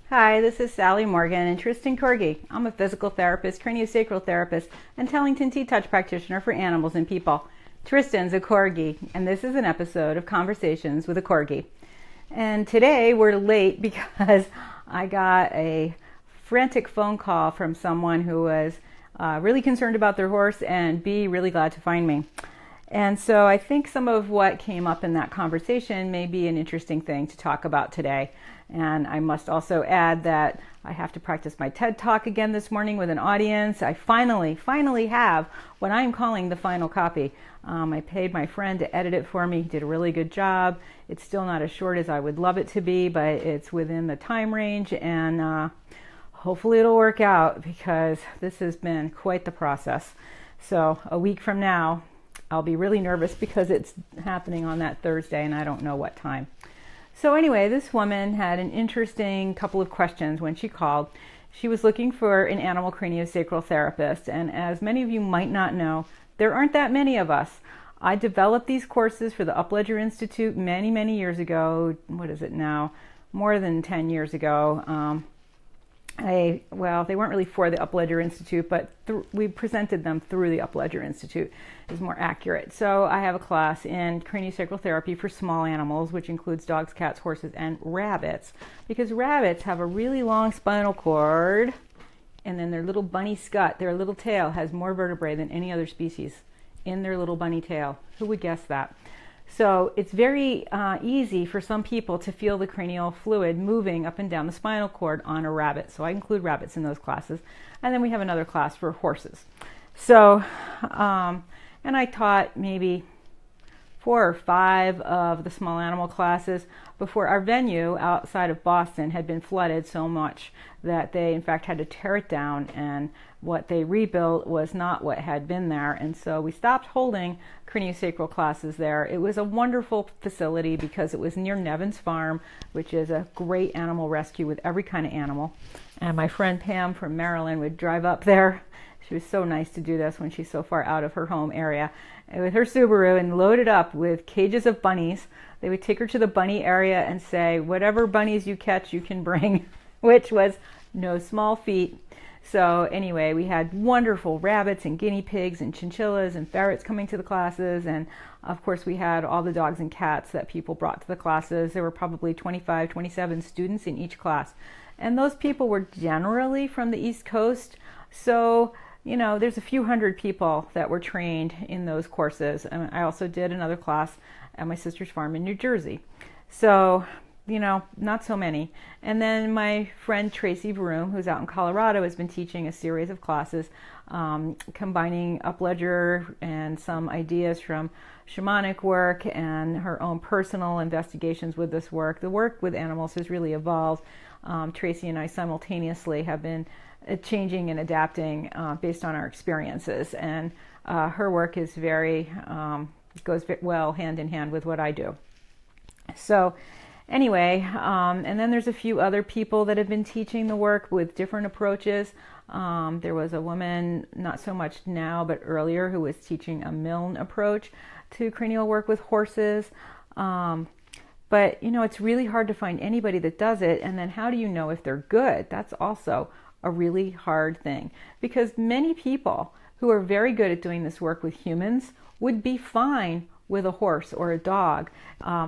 Hi, this is Sally Morgan and Tristan Corgi. I'm a physical therapist, craniosacral therapist, and Tellington T-Touch practitioner for animals and people. Tristan's a Corgi, and this is an episode of Conversations with a Corgi. And today we're late because I got a frantic phone call from someone who was really concerned about their horse and B, really glad to find me. And so I think some of what came up in that conversation may be an interesting thing to talk about today. And I must also add that I have to practice my TED Talk again this morning with an audience. I finally have what I'm calling the final copy. I paid my friend to edit it for me. He did a really good job. It's still not as short as I would love it to be, but it's within the time range, and hopefully it'll work out because this has been quite the process. So a week from now, I'll be really nervous because it's happening on that Thursday and I don't know what time. So anyway, this woman had an interesting couple of questions when she called. She was looking for an animal craniosacral therapist, and as many of you might not know, there aren't that many of us. I developed these courses for the Upledger Institute many years ago. What is it now? More than 10 years ago. Well, they weren't really for the Upledger Institute, but we presented them through the Upledger Institute is more accurate. So I have a class in craniosacral therapy for small animals, which includes dogs, cats, horses, and rabbits, because rabbits have a really long spinal cord, and then their little bunny scut, their little tail, has more vertebrae than any other species in their little bunny tail. Who would guess that? So it's very easy for some people to feel the cranial fluid moving up and down the spinal cord on a rabbit. So I include rabbits in those classes. And then we have another class for horses. So, and I taught maybe 4 or 5 of the small animal classes before our venue outside of Boston had been flooded so much that they in fact had to tear it down, and what they rebuilt was not what had been there, and so we stopped holding craniosacral classes there. It was a wonderful facility because it was near Nevins Farm, which is a great animal rescue with every kind of animal, and my friend Pam from Maryland would drive up there. She was so nice to do this when she's so far out of her home area with her Subaru and load it up with cages of bunnies. They would take her to the bunny area and say, whatever bunnies you catch, you can bring, which was no small feat. So anyway, we had wonderful rabbits and guinea pigs and chinchillas and ferrets coming to the classes. And of course, we had all the dogs and cats that people brought to the classes. There were probably 25, 27 students in each class. And those people were generally from the East Coast. So you know, there's a few hundred people that were trained in those courses. And I also did another class at my sister's farm in New Jersey. So, you know, not so many. And then my friend Tracy Vroom, who's out in Colorado, has been teaching a series of classes combining Upledger and some ideas from shamanic work and her own personal investigations with this work. The work with animals has really evolved. Tracy and I simultaneously have been changing and adapting based on our experiences, and her work is goes very well hand in hand with what I do. So anyway, and then there's a few other people that have been teaching the work with different approaches. There was a woman, not so much now, but earlier, who was teaching a Milne approach to cranial work with horses. But, you know, it's really hard to find anybody that does it. And then how do you know if they're good? That's also a really hard thing, because many people who are very good at doing this work with humans would be fine with a horse or a dog,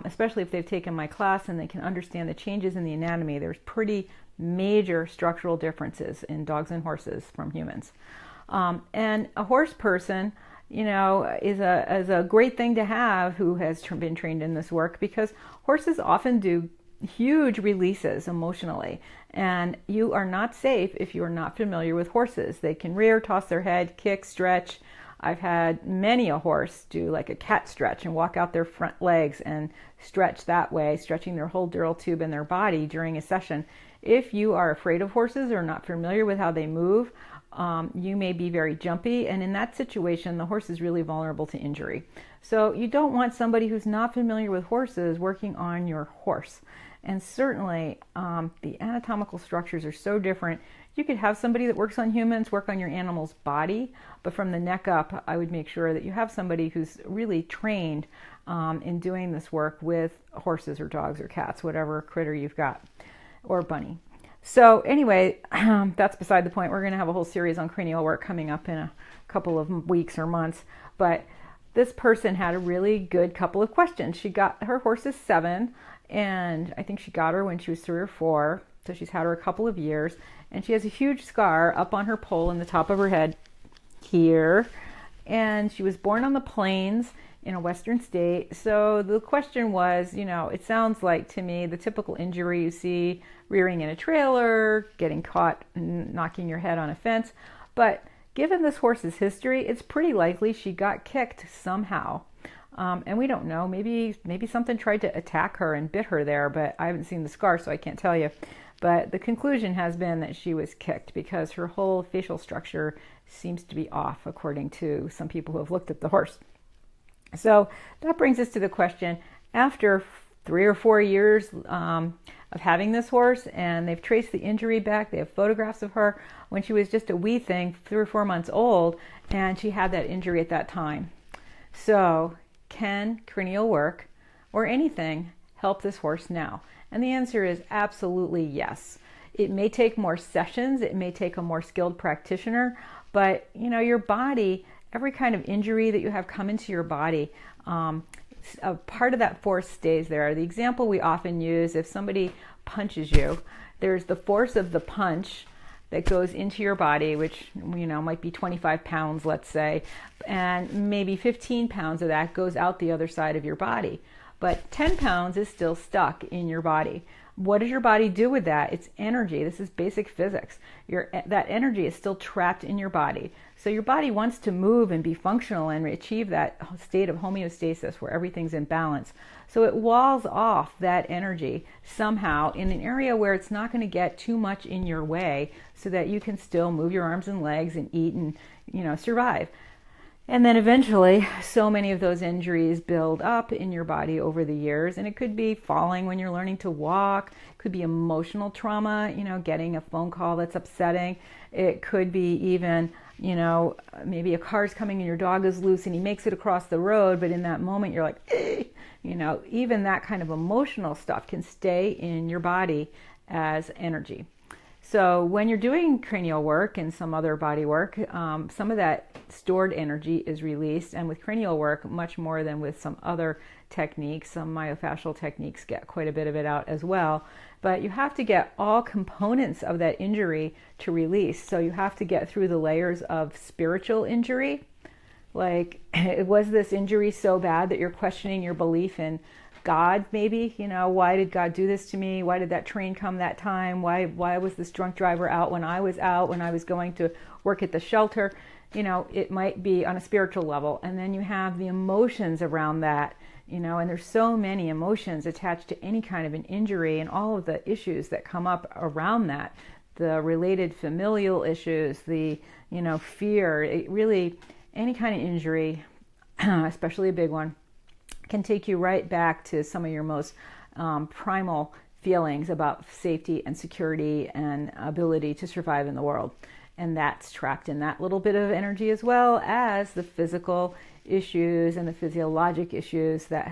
especially if they've taken my class and they can understand the changes in the anatomy. There's pretty major structural differences in dogs and horses from humans. And a horse person, you know, is a great thing to have who has been trained in this work, because horses often do huge releases emotionally, and you are not safe if you are not familiar with horses. They can rear, toss their head, kick, stretch. I've had many a horse do like a cat stretch and walk out their front legs and stretch that way, stretching their whole dural tube in their body during a session. If you are afraid of horses or not familiar with how they move, you may be very jumpy, and in that situation the horse is really vulnerable to injury. So you don't want somebody who's not familiar with horses working on your horse. And certainly the anatomical structures are so different. You could have somebody that works on humans work on your animal's body, but from the neck up, I would make sure that you have somebody who's really trained in doing this work with horses or dogs or cats, whatever critter you've got, or bunny. So anyway, that's beside the point. We're going to have a whole series on cranial work coming up in a couple of weeks or months. But this person had a really good couple of questions. She got her horse is 7, and I think she got her when she was 3 or 4. So she's had her a couple of years, and she has a huge scar up on her poll in the top of her head here. And she was born on the plains in a western state. So the question was, it sounds like to me the typical injury you see: rearing in a trailer, getting caught, knocking your head on a fence. But given this horse's history, it's pretty likely she got kicked somehow. And we don't know. Maybe something tried to attack her and bit her there, but I haven't seen the scar, so I can't tell you. But the conclusion has been that she was kicked because her whole facial structure seems to be off, according to some people who have looked at the horse. So that brings us to the question, after 3 or 4 years of having this horse, and they've traced the injury back, they have photographs of her when she was just a wee thing, 3 or 4 months old, and she had that injury at that time. So can cranial work or anything help this horse now? And the answer is absolutely yes. It may take more sessions, it may take a more skilled practitioner, but your body, every kind of injury that you have come into your body, a part of that force stays there. The example we often use, if somebody punches you, there's the force of the punch that goes into your body, which might be 25 pounds, let's say, and maybe 15 pounds of that goes out the other side of your body. But 10 pounds is still stuck in your body. What does your body do with that? It's energy. This is basic physics. That energy is still trapped in your body. So your body wants to move and be functional and achieve that state of homeostasis where everything's in balance. So it walls off that energy somehow in an area where it's not going to get too much in your way, so that you can still move your arms and legs and eat and survive. And then eventually, so many of those injuries build up in your body over the years. And it could be falling when you're learning to walk. It could be emotional trauma, getting a phone call that's upsetting. It could be even, maybe a car's coming and your dog is loose and he makes it across the road. But in that moment, you're like, eh. Even that kind of emotional stuff can stay in your body as energy. So when you're doing cranial work and some other body work, some of that stored energy is released. And with cranial work, much more than with some other techniques, some myofascial techniques get quite a bit of it out as well. But you have to get all components of that injury to release. So you have to get through the layers of spiritual injury. Like, was this injury so bad that you're questioning your belief in God, maybe? Why did God do this to me? Why did that train come that time? Why was this drunk driver out when I was going to work at the shelter? It might be on a spiritual level. And then you have the emotions around that, and there's so many emotions attached to any kind of an injury and all of the issues that come up around that, the related familial issues, the, fear. It really, any kind of injury, especially a big one, can take you right back to some of your most primal feelings about safety and security and ability to survive in the world. And that's trapped in that little bit of energy, as well as the physical issues and the physiologic issues that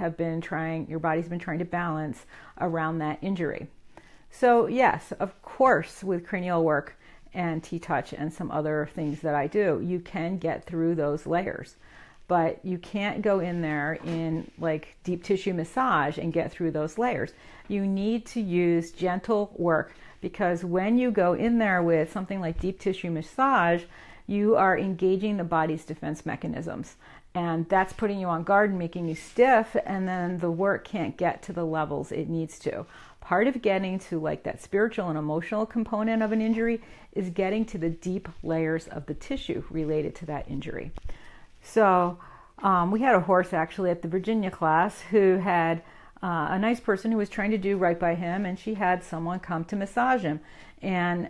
your body's been trying to balance around that injury. So yes, of course, with cranial work and T-touch and some other things that I do, you can get through those layers. But you can't go in there in like deep tissue massage and get through those layers. You need to use gentle work, because when you go in there with something like deep tissue massage, you are engaging the body's defense mechanisms. And that's putting you on guard and making you stiff, and then the work can't get to the levels it needs to. Part of getting to like that spiritual and emotional component of an injury is getting to the deep layers of the tissue related to that injury. So we had a horse actually at the Virginia class who had a nice person who was trying to do right by him, and she had someone come to massage him. And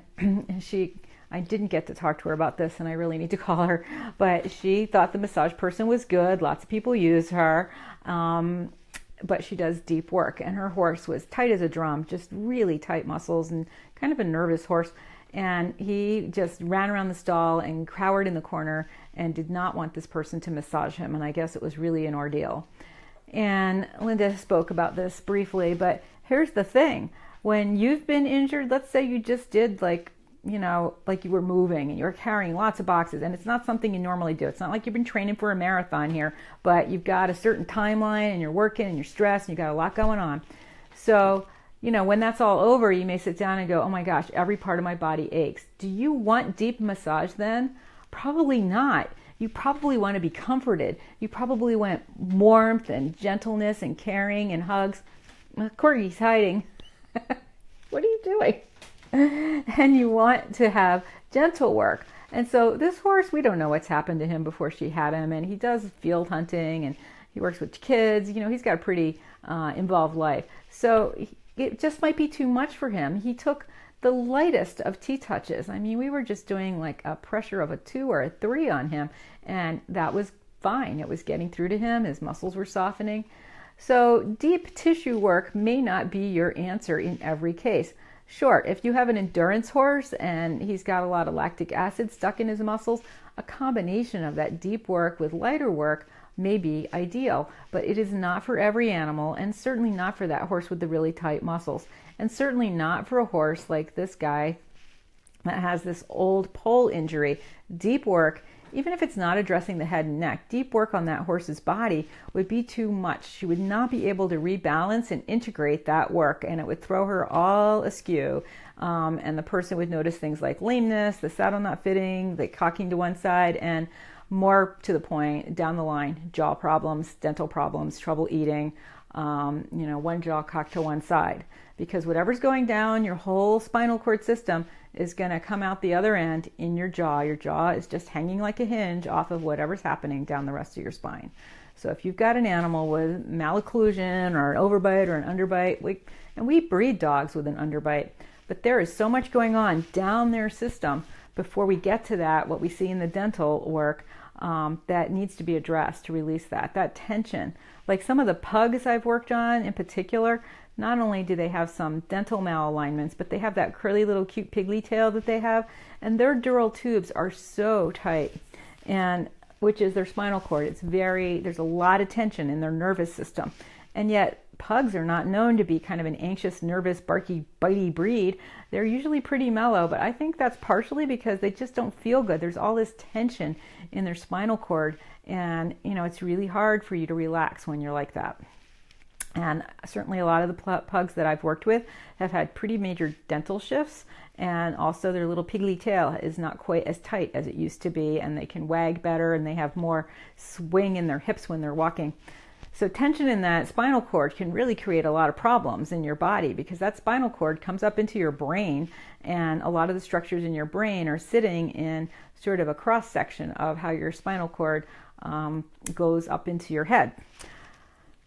I didn't get to talk to her about this, and I really need to call her, but she thought the massage person was good. Lots of people use her, but she does deep work. And her horse was tight as a drum, just really tight muscles and kind of a nervous horse. And he just ran around the stall and cowered in the corner and did not want this person to massage him. And I guess it was really an ordeal. And Linda spoke about this briefly, but here's the thing. When you've been injured, let's say you just did like you were moving and you're carrying lots of boxes, and it's not something you normally do. It's not like you've been training for a marathon here, but you've got a certain timeline and you're working and you're stressed and you've got a lot going on. So, when that's all over, you may sit down and go, oh my gosh, every part of my body aches. Do you want deep massage then? Probably not. You probably want to be comforted. You probably want warmth and gentleness and caring and hugs. Corgi's hiding. What are you doing? And you want to have gentle work. And so this horse, we don't know what's happened to him before she had him, and he does field hunting and he works with kids. He's got a pretty involved life. So it just might be too much for him. He took the lightest of T-touches. I mean, we were just doing like a pressure of a 2 or a 3 on him, and that was fine. It was getting through to him. His muscles were softening. So deep tissue work may not be your answer in every case. Sure, if you have an endurance horse and he's got a lot of lactic acid stuck in his muscles, a combination of that deep work with lighter work may be ideal, but it is not for every animal, and certainly not for that horse with the really tight muscles, and certainly not for a horse like this guy that has this old pole injury. Deep work, even if it's not addressing the head and neck, deep work on that horse's body would be too much. She would not be able to rebalance and integrate that work, and it would throw her all askew. And the person would notice things like lameness, the saddle not fitting, the cocking to one side, and more to the point, down the line, jaw problems, dental problems, trouble eating, one jaw cocked to one side. Because whatever's going down your whole spinal cord system is going to come out the other end in your jaw. Your jaw is just hanging like a hinge off of whatever's happening down the rest of your spine. So if you've got an animal with malocclusion or an overbite or an underbite, and we breed dogs with an underbite, but there is so much going on down their system before we get to that, what we see in the dental work, that needs to be addressed to release that tension. Like some of the pugs I've worked on in particular, not only do they have some dental malalignments, but they have that curly little cute piggly tail that they have, and their dural tubes are so tight, and which is their spinal cord. There's a lot of tension in their nervous system, and yet pugs are not known to be kind of an anxious, nervous, barky, bitey breed. They're usually pretty mellow, but I think that's partially because they just don't feel good. There's all this tension in their spinal cord, and it's really hard for you to relax when you're like that. And certainly a lot of the pugs that I've worked with have had pretty major dental shifts, and also their little piggly tail is not quite as tight as it used to be, and they can wag better, and they have more swing in their hips when they're walking. So tension in that spinal cord can really create a lot of problems in your body, because that spinal cord comes up into your brain, and a lot of the structures in your brain are sitting in sort of a cross section of how your spinal cord goes up into your head,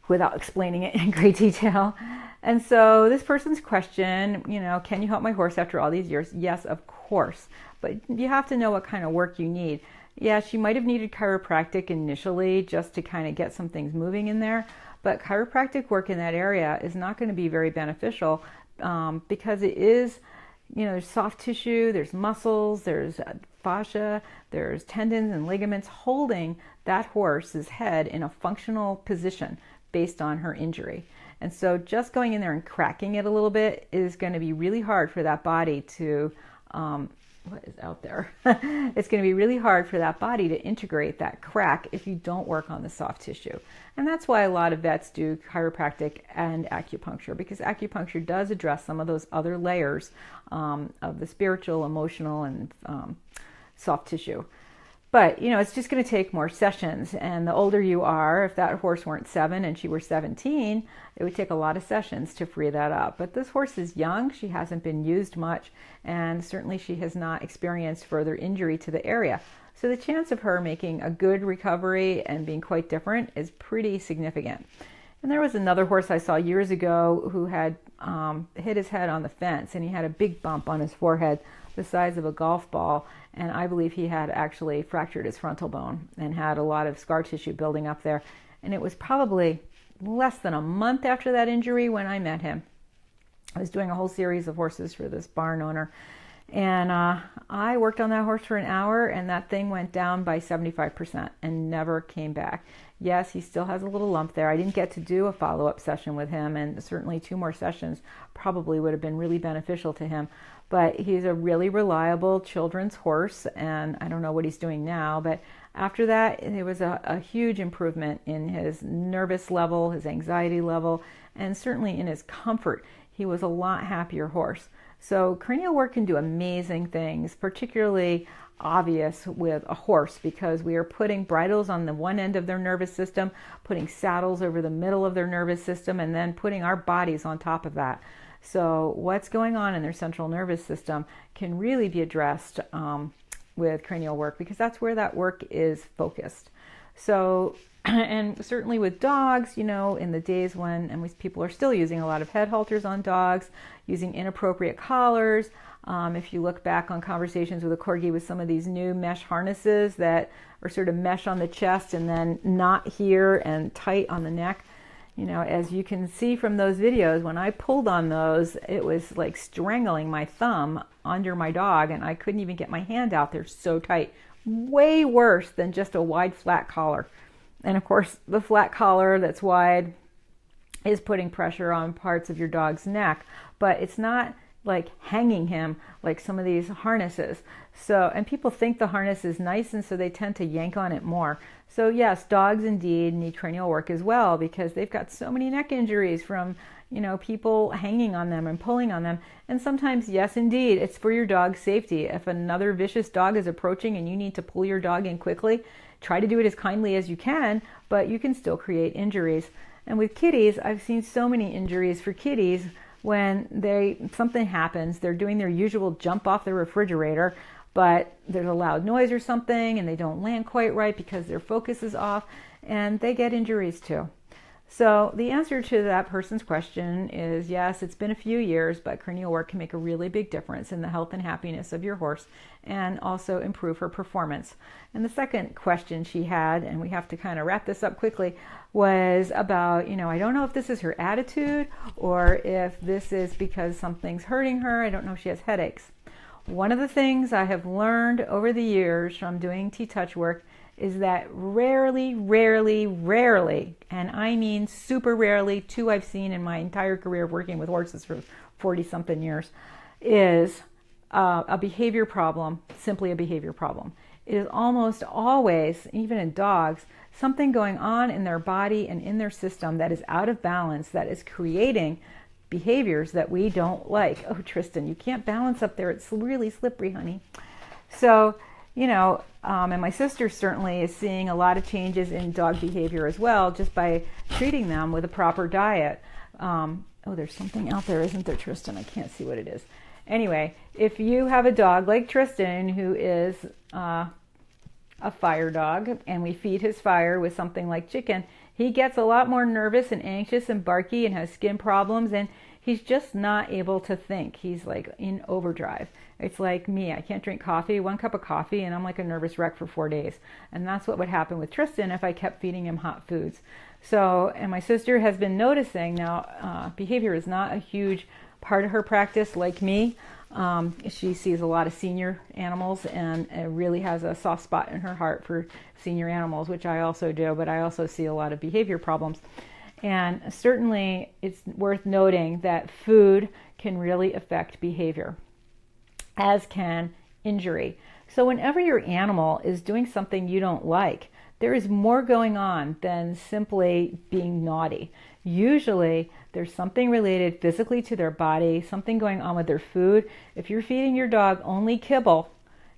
without explaining it in great detail. And so this person's question, can you help my horse after all these years? Yes, of course. But you have to know what kind of work you need. Yeah, she might have needed chiropractic initially just to kind of get some things moving in there. But chiropractic work in that area is not going to be very beneficial because it is, there's soft tissue, there's muscles, there's fascia, there's tendons and ligaments holding that horse's head in a functional position based on her injury. And so just going in there and cracking it a little bit is going to be really hard for that body to, what is out there? It's going to be really hard for that body to integrate that crack if you don't work on the soft tissue. And that's why a lot of vets do chiropractic and acupuncture, because acupuncture does address some of those other layers of the spiritual, emotional, and soft tissue. But, it's just going to take more sessions. And the older you are, if that horse weren't 7 and she were 17, it would take a lot of sessions to free that up. But this horse is young. She hasn't been used much. And certainly she has not experienced further injury to the area. So the chance of her making a good recovery and being quite different is pretty significant. And there was another horse I saw years ago who had hit his head on the fence, and he had a big bump on his forehead the size of a golf ball, and I believe he had actually fractured his frontal bone and had a lot of scar tissue building up there. And it was probably less than a month after that injury when I met him. I was doing a whole series of horses for this barn owner, And I worked on that horse for an hour, and that thing went down by 75% and never came back. Yes, he still has a little lump there. I didn't get to do a follow-up session with him, and certainly 2 more sessions probably would have been really beneficial to him. But he's a really reliable children's horse, and I don't know what he's doing now, but after that, there was a huge improvement in his nervous level, his anxiety level, and certainly in his comfort. He was a lot happier horse. So cranial work can do amazing things, particularly obvious with a horse, because we are putting bridles on the one end of their nervous system, putting saddles over the middle of their nervous system, and then putting our bodies on top of that. So what's going on in their central nervous system can really be addressed with cranial work, because that's where that work is focused. So, and certainly with dogs, you know, in the days when, and people are still using a lot of head halters on dogs, using inappropriate collars. If you look back on conversations with a Corgi with some of these new mesh harnesses that are sort of mesh on the chest and then not here and tight on the neck, you know, as you can see from those videos, when I pulled on those, it was like strangling my thumb under my dog, and I couldn't even get my hand out. They're so tight. Way worse than just a wide flat collar. And of course, the flat collar that's wide is putting pressure on parts of your dog's neck, but it's not like hanging him like some of these harnesses. So, and people think the harness is nice, and so they tend to yank on it more. So yes, dogs indeed need cranial work as well, because they've got so many neck injuries from, you know, people hanging on them and pulling on them. And sometimes, yes, indeed, it's for your dog's safety. If another vicious dog is approaching and you need to pull your dog in quickly, try to do it as kindly as you can, but you can still create injuries. And with kitties, I've seen so many injuries for kitties when something happens, they're doing their usual jump off the refrigerator, but there's a loud noise or something and they don't land quite right because their focus is off, and they get injuries too. So the answer to that person's question is yes, it's been a few years, but cranial work can make a really big difference in the health and happiness of your horse and also improve her performance. And the second question she had, and we have to kind of wrap this up quickly, was about, you know, I don't know if this is her attitude or if this is because something's hurting her. I don't know if she has headaches. One of the things I have learned over the years from doing T-Touch work is that rarely, and I mean super rarely, 2 I've seen in my entire career of working with horses for 40-something years, is a behavior problem, simply a behavior problem. It is almost always, even in dogs, something going on in their body and in their system that is out of balance, that is creating behaviors that we don't like. Oh, Tristan, you can't balance up there. It's really slippery, honey. So, you know, and my sister certainly is seeing a lot of changes in dog behavior as well, just by treating them with a proper diet. Oh, there's something out there, isn't there, Tristan? I can't see what it is. Anyway, if you have a dog like Tristan who is a fire dog, and we feed his fire with something like chicken, he gets a lot more nervous and anxious and barky and has skin problems, and he's just not able to think. He's like in overdrive. It's like me. I can't drink coffee, 1 cup of coffee, and I'm like a nervous wreck for 4 days. And that's what would happen with Tristan if I kept feeding him hot foods. So, and my sister has been noticing now, behavior is not a huge part of her practice like me. She sees a lot of senior animals and really has a soft spot in her heart for senior animals, which I also do, but I also see a lot of behavior problems. And certainly it's worth noting that food can really affect behavior, as can injury. So whenever your animal is doing something you don't like, there is more going on than simply being naughty. Usually there's something related physically to their body, something going on with their food. If you're feeding your dog only kibble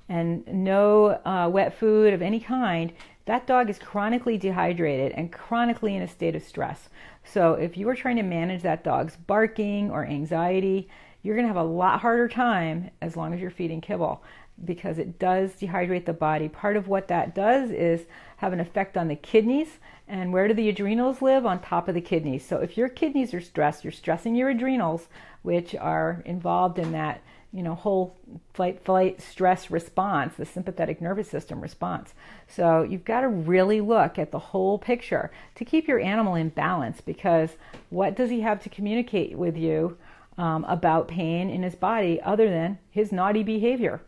and no wet food of any kind, that dog is chronically dehydrated and chronically in a state of stress. So if you are trying to manage that dog's barking or anxiety, you're going to have a lot harder time as long as you're feeding kibble, because it does dehydrate the body. Part of what that does is have an effect on the kidneys. And where do the adrenals live? On top of the kidneys. So if your kidneys are stressed, you're stressing your adrenals, which are involved in that, you know, whole flight stress response, the sympathetic nervous system response. So you've got to really look at the whole picture to keep your animal in balance, because what does he have to communicate with you about pain in his body other than his naughty behavior.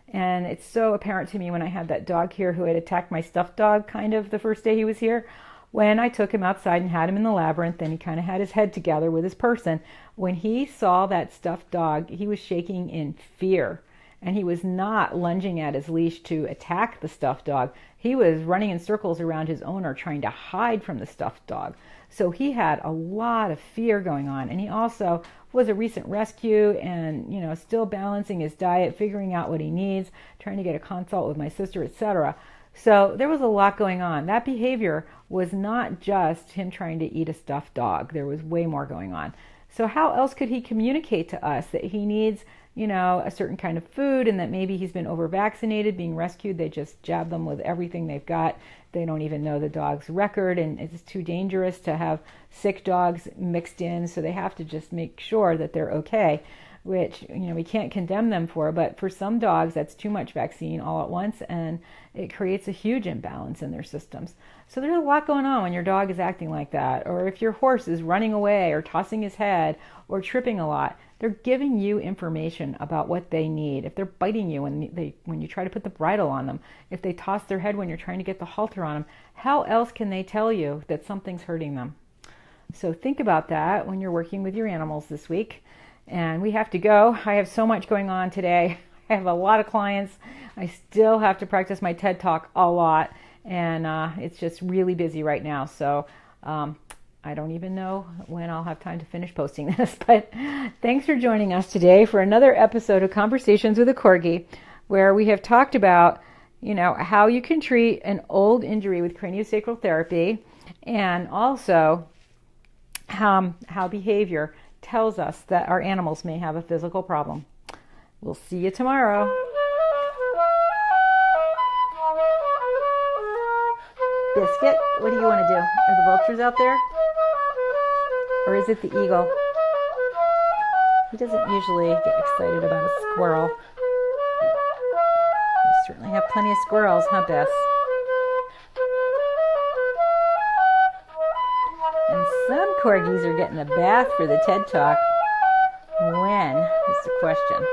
And it's so apparent to me when I had that dog here who had attacked my stuffed dog kind of the first day he was here. When I took him outside and had him in the labyrinth, and he kind of had his head together with his person, when he saw that stuffed dog, he was shaking in fear. And he was not lunging at his leash to attack the stuffed dog. He was running in circles around his owner trying to hide from the stuffed dog. So he had a lot of fear going on. And he also was a recent rescue and, still balancing his diet, figuring out what he needs, trying to get a consult with my sister, etc. So there was a lot going on. That behavior was not just him trying to eat a stuffed dog. There was way more going on. So how else could he communicate to us that he needs, a certain kind of food, and that maybe he's been over-vaccinated, being rescued? They just jab them with everything they've got. They don't even know the dog's record, and it's too dangerous to have sick dogs mixed in, so they have to just make sure that they're okay, which, we can't condemn them for. But for some dogs, that's too much vaccine all at once, and it creates a huge imbalance in their systems. So there's a lot going on when your dog is acting like that, or if your horse is running away or tossing his head or tripping a lot. They're giving you information about what they need. If they're biting you when you try to put the bridle on them, if they toss their head when you're trying to get the halter on them, how else can they tell you that something's hurting them? So think about that when you're working with your animals this week. And we have to go. I have so much going on today. I have a lot of clients. I still have to practice my TED Talk a lot. And it's just really busy right now. So I don't even know when I'll have time to finish posting this. But thanks for joining us today for another episode of Conversations with a Corgi, where we have talked about, how you can treat an old injury with craniosacral therapy, and also how behavior tells us that our animals may have a physical problem. We'll see you tomorrow. Biscuit, what do you want to do? Are the vultures out there? Or is it the eagle? He doesn't usually get excited about a squirrel. We certainly have plenty of squirrels, huh, Bess? And some corgis are getting a bath for the TED Talk. When is the question?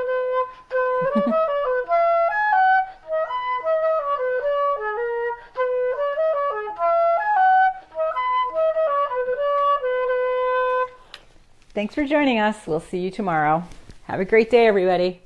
Thanks for joining us. We'll see you tomorrow. Have a great day, everybody.